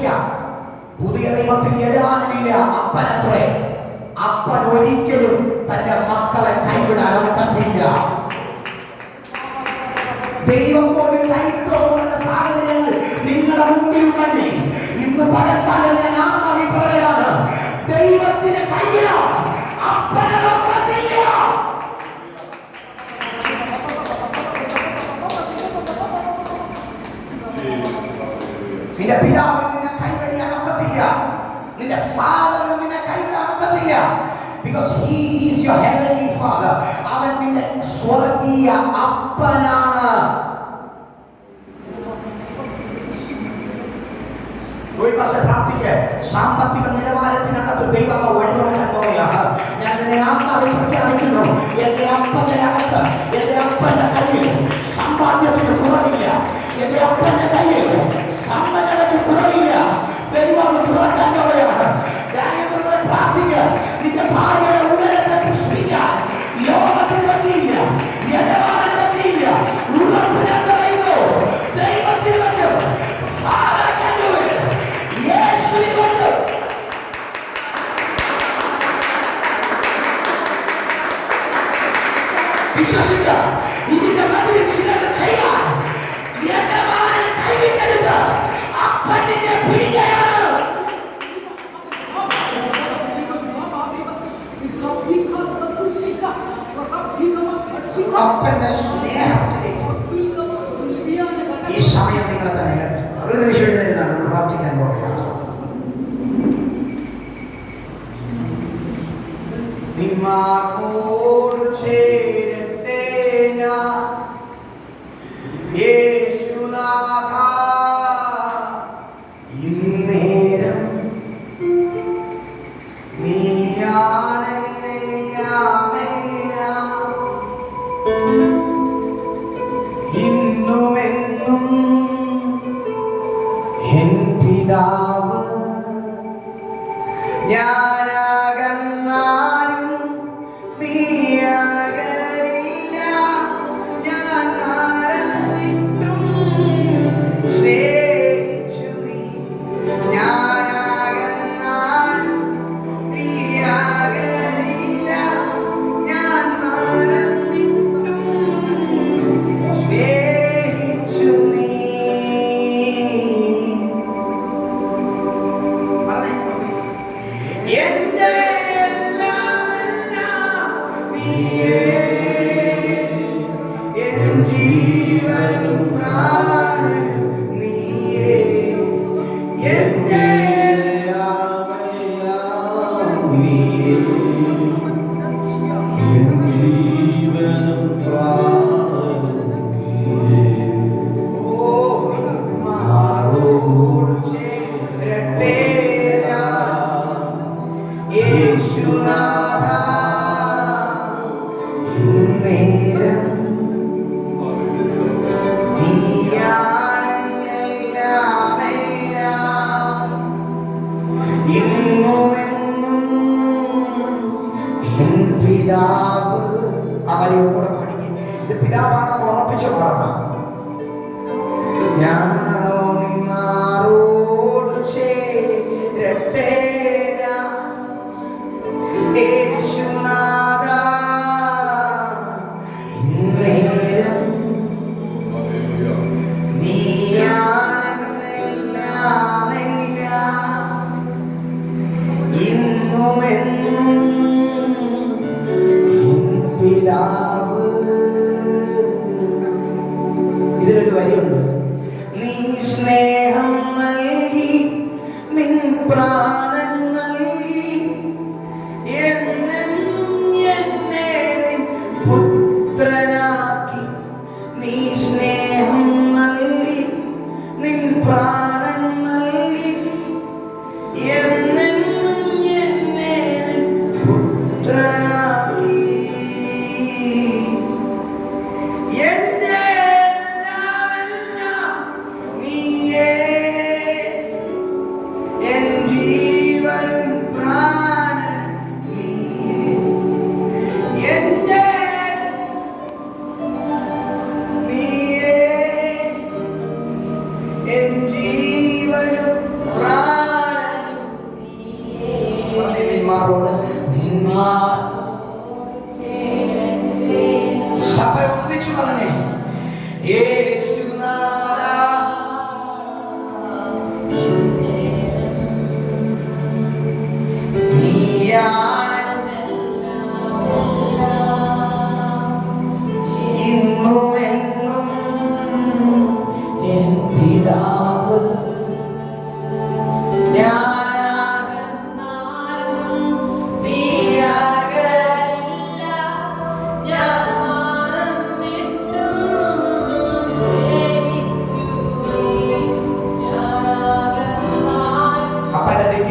വിശ്വസിക്കാം. പുതിയ നിയമത്തിൽ യജമാനനില്ല, അപ്പനത്രേ. അപ്പൻ ഒരിക്കലും തന്റെ മക്കളെ കൈവിടാൻ ഒക്കത്തില്ല. ദൈവം പോലും കൈവിട്ടു പോകുന്ന സാഹചര്യങ്ങൾ നിങ്ങളുടെ മുമ്പിലുണ്ടെങ്കിൽ ഇന്ന് പകൽക്കാലം ഞാൻ ആത്മാവിൽ പറയുകയാണ്, ദൈവത്തിന് കൈവിടാൻ അപ്പനെ ഒക്കത്തില്ല. നിന്റെ പിതാവിന് നിന്നെ കൈവിടാൻ ഒക്കത്തില്ല. നിന്റെ ഫാദറിന് നിന്നെ കൈവിടാൻ ഒക്കത്തില്ല. Because he is your heavenly father. അവൻ നിന്റെ സ്വർഗീയ അപ്പനാണ്. സാമ്പത്തിക നിലവാരത്തിനകത്ത് ദൈവം വഴി തുറക്കാൻ പോവുകയാണ്. ഞാൻ നിന്നെ ആത്മാവിൽ പ്രഖ്യാപിക്കുന്നു, എന്റെ അപ്പന്റെ അകത്ത്, എന്റെ അപ്പന്റെ കയ്യിൽ സമ്പാദ്യത്തിന് കുറവില്ല. എന്റെ അപ്പന്റെ കയ്യിൽ സമ്പന്നതയ്ക്ക് കുറവില്ല. ദൈവം തുറക്കാൻ പോവുകയാണ്. പ്രാർത്ഥിക്കുക, നിന്റെ ഭാര്യയുടെ ഉദരത്തെ പുഷ്പിക്കാൻ ലോകത്തിന് പറ്റിയില്ല, യജമാനന് പറ്റിയില്ല. ഉറപ്പിനെ പറയുന്നു, ദൈവത്തിന് പറ്റും. വിശ്വസിക്കുക, ഇതിന്റെ മതിൽ ചിലത് ചെയ്യാൻ യജമാനൻ കൈവിട്ടരുത്. അപ്പനെ പിടിക്കുകയാണ്. അപ്പന്റെ സ്നേഹത്തിലേക്ക് ഈ സമയം നിങ്ങളെ തന്നെ ഒരു നിമിഷം എഴുന്നേൽക്കാണ് നമ്മൾ പ്രാർത്ഥിക്കാൻ പോവുകയാണ്. നിന്മാർക്കോട് ചേരട്ടെ ഞാൻ യേശുനാഥ, ഇന്നേരം ഇന്നുമെന്നും എൻ പിതാവ്. ഞാനകന്നാലും നീ അകലില്ല, ഞാൻ മറന്നിട്ടും സ്നേഹിച്ചു നീ. ഞാനകന്നാലും നീ അകലില്ല, ഞാൻ മറന്നിട്ടും സ്നേഹിച്ചു നീ. എന്റെ എല്ലാമെല്ലാം നീയേ, എൻ ജീവനും പ്രാണനും നീയേ. എന്റെ എല്ലാമെല്ലാം നീയേ, എൻ ജീവനും പ്രാണനും നീയേ. ഓ നിന്മാരോട് ചേരട്ടെ യേശുനാഥ, ഇന്നേരം നീയാണെന്നെല്ലാമെല്ലാം. ഇന്നുമെന്നും എൻ പിതാവ്. അവരെയും കൂടെ പഠിക്കും. ഇത് പിതാവാണെന്ന് ഉറപ്പിച്ചു പറയണം. ഞാൻ നിന്മാരോട് ചേരട്ടെ യേശുനാഥ, ഇന്നേരം നീയാണെന്നെല്ലാമെല്ലാം. ഇന്നുമെന്നും എൻ പിതാവ്.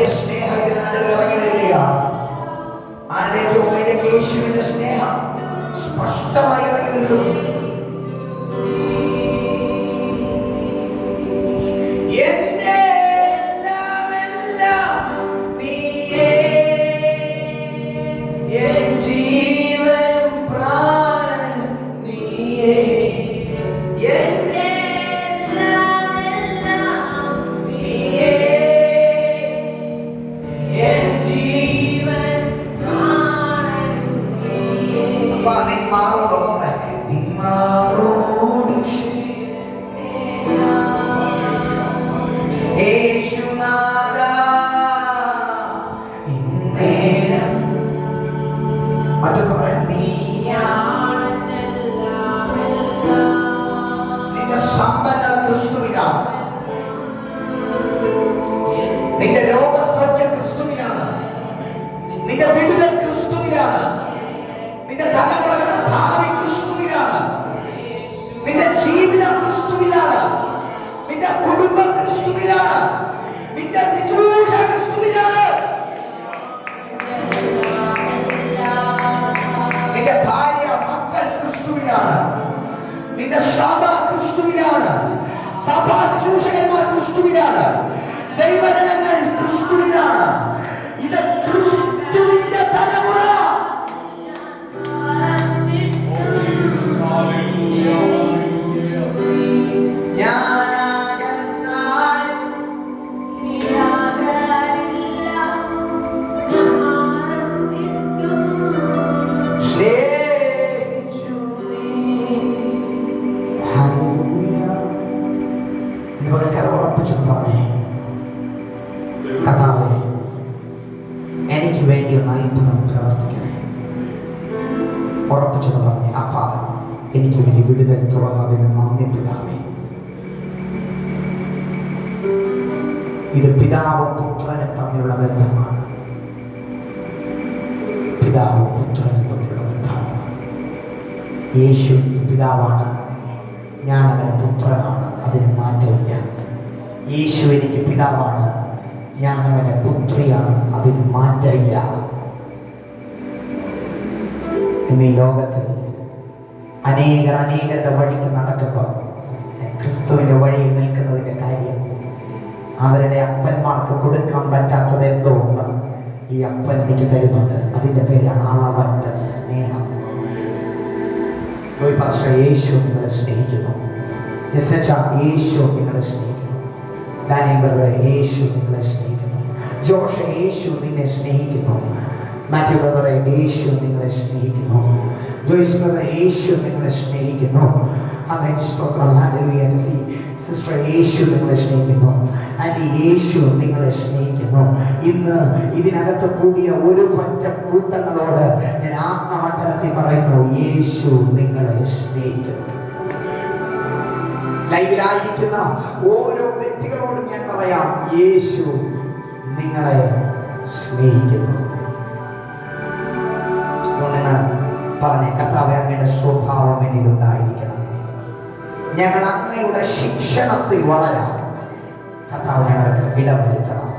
വലിയ സ്നേഹം ഇതിന്റെ നടുവിൽ ഇറങ്ങി വരികയാണ്. ആരുടെയൊക്കെ യേശുവിന്റെ സ്നേഹം സ്പഷ്ടമായി ഇറങ്ങി നിൽക്കുന്നു. മറ്റൊക്കെ പറയാം, നിന്റെ സമ്പന്നത ക്രിസ്തുവിലാണ്, നിന്റെ രോഗസൗഖ്യം ക്രിസ്തുവിലാണ്, നിന്റെ വിടുതൽ ക്രിസ്തുവിലാണ്, നിന്റെ തലമുറകളുടെ ഭാവി ക്രിസ്തുവിലാണ്, നിന്റെ ജീവിതം ക്രിസ്തുവിലാണ്, നിന്റെ കുടുംബം ക്രിസ്തുവിലാണ്, നിന്റെ ശുശ്രൂഷ ക്രിസ്തുവിലാണ്, നിന്റെ ഭാര്യ മക്കൾ ക്രിസ്തുവിലാണ്, നിന്റെ സഭ ക്രിസ്തുവിലാണ്, സഭാ ശുശ്രൂഷകന്മാർ ക്രിസ്തുവിലാണ്, ദൈവജനങ്ങൾ ക്രിസ്തുവിലാണ്. ഇത് ക്രിസ്തുവിന്റെ തലമുറ. ഉറപ്പിച്ചൊന്ന് പറഞ്ഞേ, കർത്താവേ എനിക്ക് വേണ്ടി ഒന്ന് അത്ഭുതം പ്രവർത്തിക്കണേ. ഉറപ്പിച്ചൊന്ന് പറഞ്ഞേ, അപ്പാ എനിക്ക് വേണ്ടി വിടുതൽ തുറന്നതിന് നന്ദി പിതാവേ. ഇത് പിതാവും പുത്രനും തമ്മിലുള്ള ബന്ധമാണ്. പിതാവും പുത്രനും തമ്മിലുള്ള ബന്ധമാണ്. യേശു പിതാവാണ്, ഞാൻ അവന് പുത്രനാണ്, അതിന് മാറ്റമില്ല. യേശു എനിക്ക് പിതാവാണ്, ഞാൻ അവനെ പുത്രിയാണ്, അതിന് മാറ്റമില്ല. ഇന്ന് ഈ ലോകത്തിൽ അനേകരുടെ വഴിക്ക് നടക്കുമ്പോൾ ക്രിസ്തുവിന്റെ വഴിയിൽ നിൽക്കുന്നതിന്റെ കാര്യം, അവരുടെ അപ്പന്മാർക്ക് കൊടുക്കാൻ പറ്റാത്തത് എന്തോ ഉണ്ട് ഈ അപ്പൻ എനിക്ക് തരുന്നുണ്ട്. അതിന്റെ പേരാണ് അളവറ്റ സ്നേഹം. യേശു നിങ്ങളെ സ്നേഹിക്കുന്നു. യേശു നിങ്ങളെ സ്നേഹിക്കുന്നു. ഡാനിയൽ ബ്രദറെ, യേശു നിങ്ങളെ സ്നേഹിക്കുന്നു. ജോഷ്, യേശു നിന്നെ സ്നേഹിക്കുന്നു. മാത്യു ബ്രദറെ, യേശു നിങ്ങളെ സ്നേഹിക്കുന്നു. ജോയ്സ് ബ്രദറെ, യേശു നിങ്ങളെ സ്നേഹിക്കുന്നു. ആമേൻ, സ്തോത്രം, ഹല്ലേലൂയ. സിസ്റ്റർ, യേശു നിങ്ങളെ സ്നേഹിക്കുന്നു. ആൻറ്റി, യേശു നിങ്ങളെ സ്നേഹിക്കുന്നു. ഇന്ന് ഇതിനകത്ത് കൂടിയ ഒരു പറ്റ കൂട്ടങ്ങളോട് ഞാൻ ആത്മമണ്ഡലത്തിൽ പറയുന്നു, യേശു നിങ്ങളെ സ്നേഹിക്കുന്നു. ലൈവിലായിരിക്കുന്ന ഓരോ വ്യക്തികളോടും ഞാൻ പറയാം, യേശു നിങ്ങളെ സ്നേഹിക്കുന്നു. പറഞ്ഞ കർത്താവേ, അങ്ങയുടെ സ്വഭാവം എന്നിലുണ്ടായിരിക്കണം. ഞങ്ങൾ അങ്ങയുടെ ശിക്ഷണത്തിൽ വളരാം. കർത്താവ് ഞങ്ങൾക്ക് ഇടവരുത്തണം.